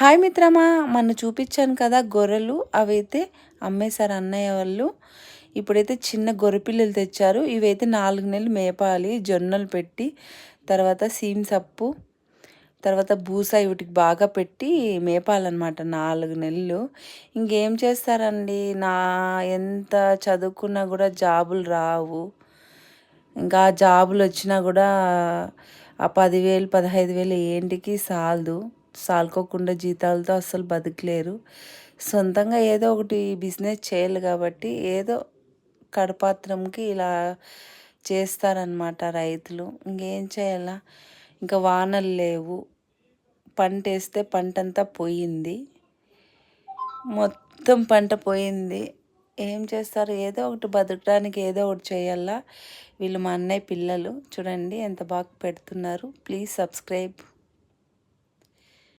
Hi మిత్రమా, మొన్న చూపించాను కదా గొర్రెలు. అవైతే అమ్మేశారు అన్నయ్య వాళ్ళు. ఇప్పుడైతే చిన్న గొర్రె పిల్లలు తెచ్చారు. ఇవైతే 4 నెలలు మేపాలి, జొన్నలు పెట్టి, తర్వాత సీమ్ సప్పు, తర్వాత బూస వీటికి బాగా పెట్టి మేపాలన్నమాట 4 నెలలు. ఇంకేం చేస్తారండి, ఎంత చదువుకున్నా కూడా జాబులు రావు. ఇంకా జాబులు వచ్చినా కూడా ఆ 10,000 15,000 ఏంటికి సాలుకోకుండా జీతాలతో అస్సలు బతకలేరు. సొంతంగా ఏదో ఒకటి బిజినెస్ చేయాలి కాబట్టి ఏదో కడపాత్రంకి ఇలా చేస్తారనమాట రైతులు. ఇంకేం చేయాలా, ఇంకా వానలు లేవు, పంట వేస్తే పంటంతా పోయింది, మొత్తం పంట పోయింది. ఏం చేస్తారు, ఏదో ఒకటి బతకడానికి ఏదో ఒకటి చేయాలా. వీళ్ళు మా అన్నయ్య పిల్లలు చూడండి ఎంత బాగా పెడుతున్నారు. Please subscribe.